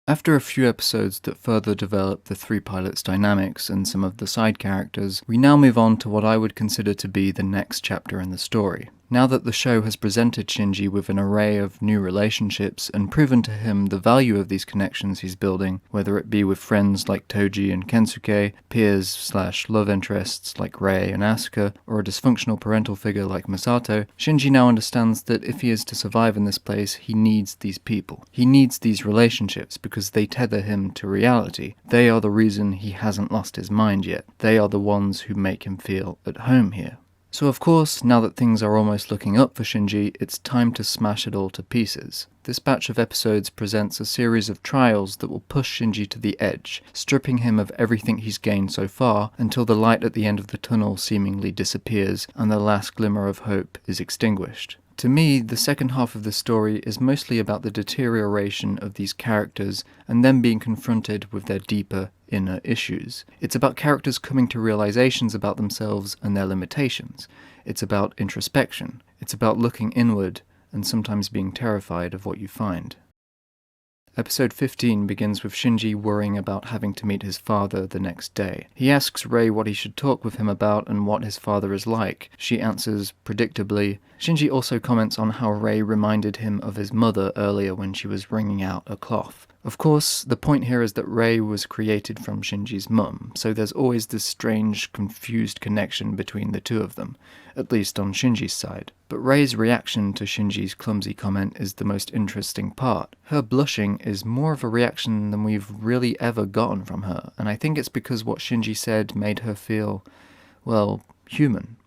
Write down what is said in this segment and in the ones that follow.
After a few episodes that further develop the three pilots' dynamics and some of the side characters, we now move on to what I would consider to be the next chapter in the story. Now that the show has presented Shinji with an array of new relationships and proven to him the value of these connections he's building, whether it be with friends like Toji and Kensuke, peers/love interests like Rei and Asuka, or a dysfunctional parental figure like Misato, Shinji now understands that if he is to survive in this place, he needs these people. He needs these relationships because they tether him to reality. They are the reason he hasn't lost his mind yet. They are the ones who make him feel at home here. So of course, now that things are almost looking up for Shinji, it's time to smash it all to pieces. This batch of episodes presents a series of trials that will push Shinji to the edge, stripping him of everything he's gained so far until the light at the end of the tunnel seemingly disappears and the last glimmer of hope is extinguished. To me, the second half of the story is mostly about the deterioration of these characters and them being confronted with their deeper inner issues. It's about characters coming to realizations about themselves and their limitations. It's about introspection. It's about looking inward and sometimes being terrified of what you find. Episode 15 begins with Shinji worrying about having to meet his father the next day. He asks Rei what he should talk with him about and what his father is like. She answers predictably. Shinji also comments on how Rei reminded him of his mother earlier when she was wringing out a cloth. Of course, the point here is that Rei was created from Shinji's mum, so there's always this strange, confused connection between the two of them, at least on Shinji's side. But Rei's reaction to Shinji's clumsy comment is the most interesting part. Her blushing is more of a reaction than we've really ever gotten from her, and I think it's because what Shinji said made her feel, well, human.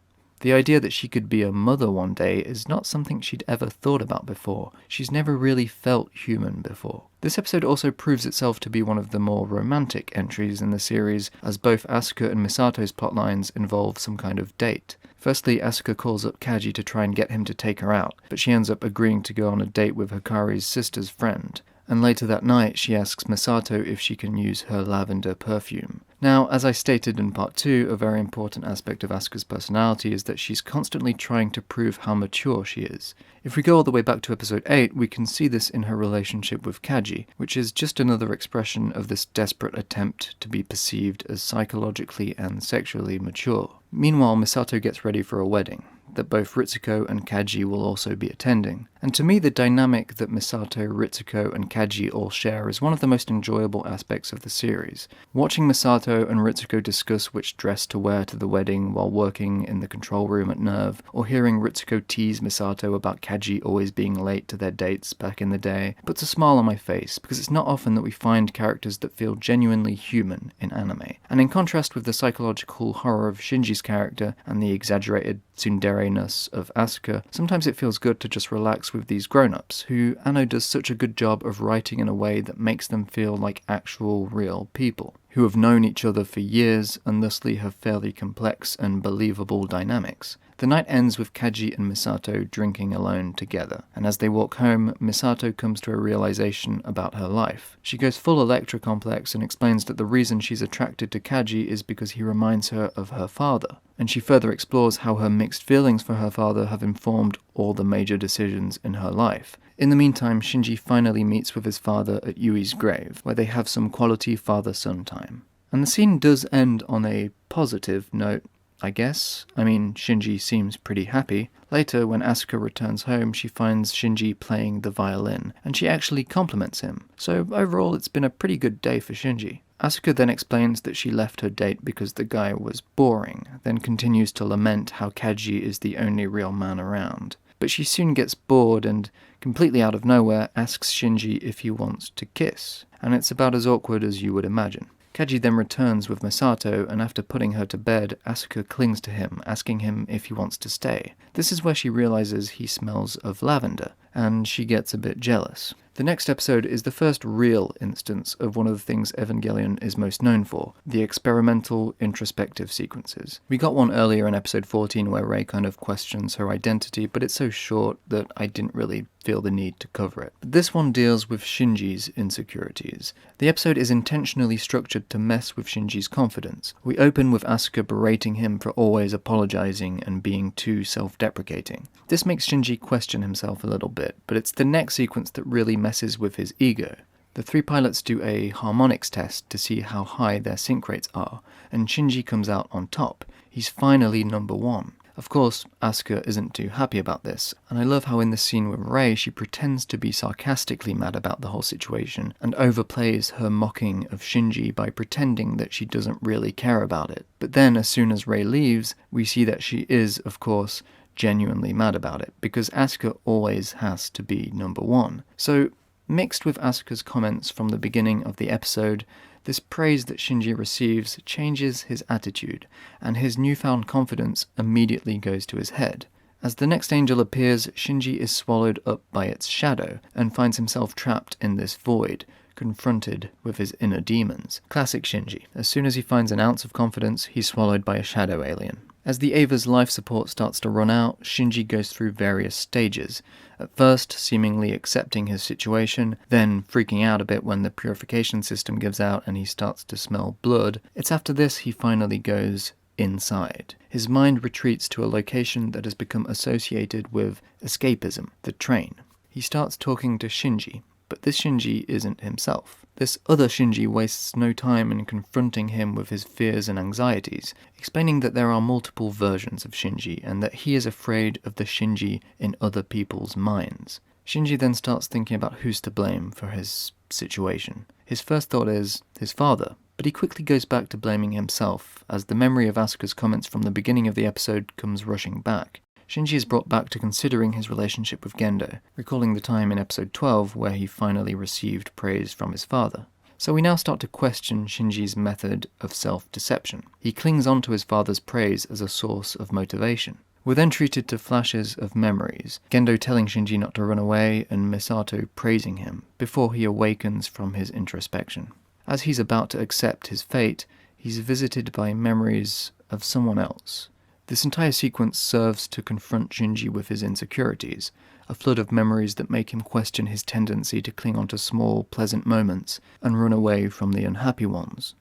The idea that she could be a mother one day is not something she'd ever thought about before. She's never really felt human before. This episode also proves itself to be one of the more romantic entries in the series, as both Asuka and Misato's plotlines involve some kind of date. Firstly, Asuka calls up Kaji to try and get him to take her out, but she ends up agreeing to go on a date with Hikari's sister's friend. And later that night, she asks Misato if she can use her lavender perfume. Now, as I stated in part 2, a very important aspect of Asuka's personality is that she's constantly trying to prove how mature she is. If we go all the way back to episode 8, we can see this in her relationship with Kaji, which is just another expression of this desperate attempt to be perceived as psychologically and sexually mature. Meanwhile, Misato gets ready for a wedding that both Ritsuko and Kaji will also be attending. And to me, the dynamic that Misato, Ritsuko, and Kaji all share is one of the most enjoyable aspects of the series. Watching Misato and Ritsuko discuss which dress to wear to the wedding while working in the control room at NERV, or hearing Ritsuko tease Misato about Kaji always being late to their dates back in the day, puts a smile on my face, because it's not often that we find characters that feel genuinely human in anime. And in contrast with the psychological horror of Shinji's character and the exaggerated tsundere-ness of Asuka, sometimes it feels good to just relax with these grown-ups, who Anno does such a good job of writing in a way that makes them feel like actual, real people, who have known each other for years and thusly have fairly complex and believable dynamics. The night ends with Kaji and Misato drinking alone together, and as they walk home, Misato comes to a realization about her life. She goes full Electra complex and explains that the reason she's attracted to Kaji is because he reminds her of her father, and she further explores how her mixed feelings for her father have informed all the major decisions in her life. In the meantime, Shinji finally meets with his father at Yui's grave, where they have some quality father-son time. And the scene does end on a positive note, I guess. I mean, Shinji seems pretty happy. Later, when Asuka returns home, she finds Shinji playing the violin, and she actually compliments him. So overall, it's been a pretty good day for Shinji. Asuka then explains that she left her date because the guy was boring, then continues to lament how Kaji is the only real man around. But she soon gets bored and, completely out of nowhere, asks Shinji if he wants to kiss, and it's about as awkward as you would imagine. Kaji then returns with Misato, and after putting her to bed, Asuka clings to him, asking him if he wants to stay. This is where she realizes he smells of lavender, and she gets a bit jealous. The next episode is the first real instance of one of the things Evangelion is most known for, the experimental, introspective sequences. We got one earlier in episode 14 where Rei kind of questions her identity, but it's so short that I didn't really feel the need to cover it. But this one deals with Shinji's insecurities. The episode is intentionally structured to mess with Shinji's confidence. We open with Asuka berating him for always apologizing and being too self-deprecating. This makes Shinji question himself a little bit, but it's the next sequence that really messes with his ego. The three pilots do a harmonics test to see how high their sync rates are, and Shinji comes out on top. He's finally number one. Of course, Asuka isn't too happy about this, and I love how in the scene with Rei she pretends to be sarcastically mad about the whole situation, and overplays her mocking of Shinji by pretending that she doesn't really care about it. But then, as soon as Rei leaves, we see that she is, of course, genuinely mad about it, because Asuka always has to be number one. So, mixed with Asuka's comments from the beginning of the episode, this praise that Shinji receives changes his attitude, and his newfound confidence immediately goes to his head. As the next angel appears, Shinji is swallowed up by its shadow, and finds himself trapped in this void, confronted with his inner demons. Classic Shinji. As soon as he finds an ounce of confidence, he's swallowed by a shadow alien. As the Ava's life support starts to run out, Shinji goes through various stages. At first, seemingly accepting his situation, then freaking out a bit when the purification system gives out and he starts to smell blood. It's after this he finally goes inside. His mind retreats to a location that has become associated with escapism, the train. He starts talking to Shinji, but this Shinji isn't himself. This other Shinji wastes no time in confronting him with his fears and anxieties, explaining that there are multiple versions of Shinji and that he is afraid of the Shinji in other people's minds. Shinji then starts thinking about who's to blame for his situation. His first thought is his father, but he quickly goes back to blaming himself as the memory of Asuka's comments from the beginning of the episode comes rushing back. Shinji is brought back to considering his relationship with Gendo, recalling the time in episode 12 where he finally received praise from his father. So we now start to question Shinji's method of self-deception. He clings on to his father's praise as a source of motivation. We're then treated to flashes of memories, Gendo telling Shinji not to run away and Misato praising him, before he awakens from his introspection. As he's about to accept his fate, he's visited by memories of someone else. This entire sequence serves to confront Shinji with his insecurities, a flood of memories that make him question his tendency to cling onto small, pleasant moments and run away from the unhappy ones.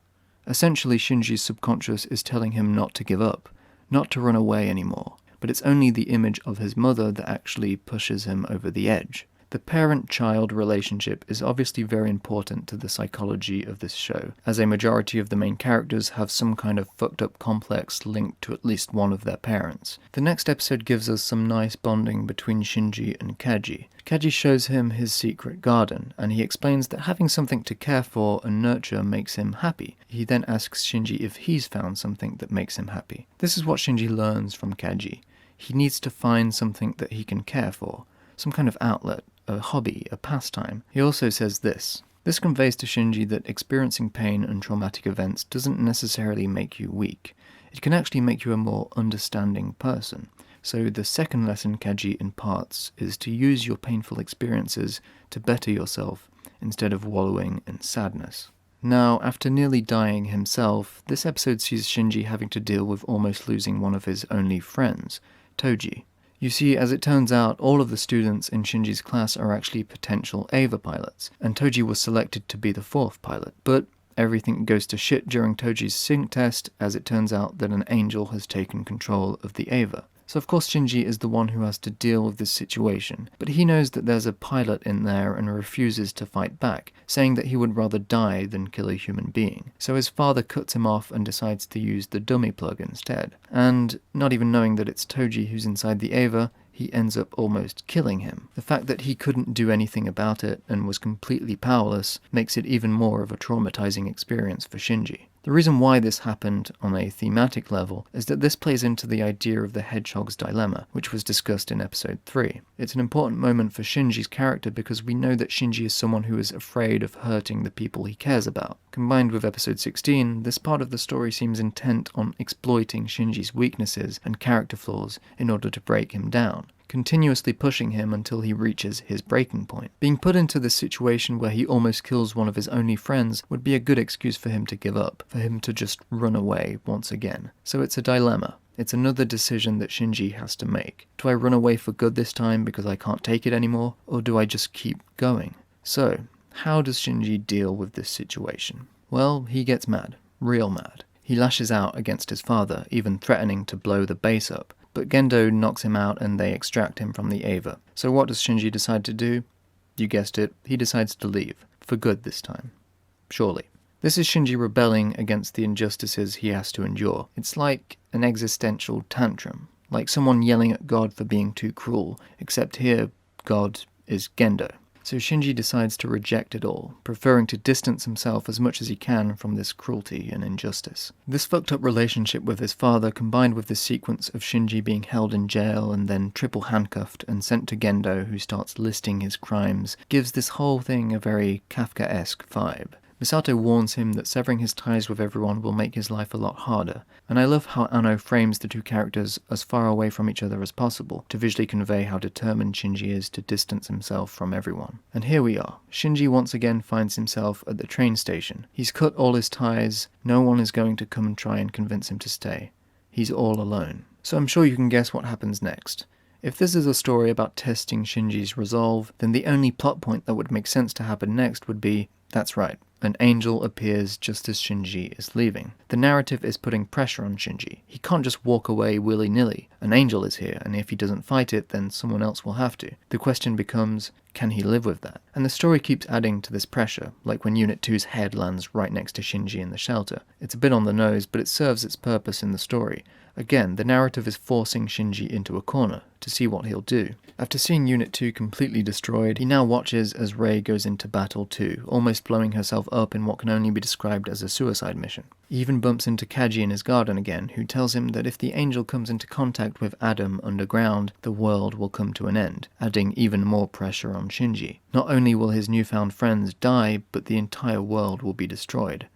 Essentially, Shinji's subconscious is telling him not to give up, not to run away anymore, but it's only the image of his mother that actually pushes him over the edge. The parent-child relationship is obviously very important to the psychology of this show, as a majority of the main characters have some kind of fucked up complex linked to at least one of their parents. The next episode gives us some nice bonding between Shinji and Kaji. Kaji shows him his secret garden, and he explains that having something to care for and nurture makes him happy. He then asks Shinji if he's found something that makes him happy. This is what Shinji learns from Kaji. He needs to find something that he can care for, some kind of outlet, a hobby, a pastime. He also says this. This conveys to Shinji that experiencing pain and traumatic events doesn't necessarily make you weak. It can actually make you a more understanding person. So the second lesson Kaji imparts is to use your painful experiences to better yourself instead of wallowing in sadness. Now, after nearly dying himself, this episode sees Shinji having to deal with almost losing one of his only friends, Toji. You see, as it turns out, all of the students in Shinji's class are actually potential Ava pilots, and Toji was selected to be the fourth pilot. But everything goes to shit during Toji's sync test, as it turns out that an angel has taken control of the Ava. So of course Shinji is the one who has to deal with this situation, but he knows that there's a pilot in there and refuses to fight back, saying that he would rather die than kill a human being. So his father cuts him off and decides to use the dummy plug instead. And, not even knowing that it's Toji who's inside the Ava, he ends up almost killing him. The fact that he couldn't do anything about it and was completely powerless makes it even more of a traumatizing experience for Shinji. The reason why this happened on a thematic level is that this plays into the idea of the hedgehog's dilemma, which was discussed in episode 3. It's an important moment for Shinji's character because we know that Shinji is someone who is afraid of hurting the people he cares about. Combined with episode 16, this part of the story seems intent on exploiting Shinji's weaknesses and character flaws in order to break him down, continuously pushing him until he reaches his breaking point. Being put into this situation where he almost kills one of his only friends would be a good excuse for him to give up, for him to just run away once again. So it's a dilemma. It's another decision that Shinji has to make. Do I run away for good this time because I can't take it anymore, or do I just keep going? So, how does Shinji deal with this situation? Well, he gets mad. Real mad. He lashes out against his father, even threatening to blow the base up. But Gendo knocks him out and they extract him from the Ava. So what does Shinji decide to do? You guessed it, he decides to leave. for good this time. Surely. This is Shinji rebelling against the injustices he has to endure. It's like an existential tantrum, like someone yelling at God for being too cruel, except here, God is Gendo. So Shinji decides to reject it all, preferring to distance himself as much as he can from this cruelty and injustice. This fucked up relationship with his father, combined with the sequence of Shinji being held in jail and then triple handcuffed and sent to Gendo, who starts listing his crimes, gives this whole thing a very Kafka-esque vibe. Misato warns him that severing his ties with everyone will make his life a lot harder, and I love how Anno frames the two characters as far away from each other as possible, to visually convey how determined Shinji is to distance himself from everyone. And here we are. Shinji once again finds himself at the train station. He's cut all his ties, no one is going to come and try and convince him to stay. He's all alone. So I'm sure you can guess what happens next. If this is a story about testing Shinji's resolve, then the only plot point that would make sense to happen next would be, that's right, an angel appears just as Shinji is leaving. The narrative is putting pressure on Shinji. He can't just walk away willy-nilly. An angel is here, and if he doesn't fight it, then someone else will have to. The question becomes, can he live with that? And the story keeps adding to this pressure, like when Unit 2's head lands right next to Shinji in the shelter. It's a bit on the nose, but it serves its purpose in the story. Again, the narrative is forcing Shinji into a corner, to see what he'll do. After seeing Unit 2 completely destroyed, he now watches as Rei goes into battle too, almost blowing herself up in what can only be described as a suicide mission. He even bumps into Kaji in his garden again, who tells him that if the angel comes into contact with Adam underground, the world will come to an end, adding even more pressure on Shinji. Not only will his newfound friends die, but the entire world will be destroyed.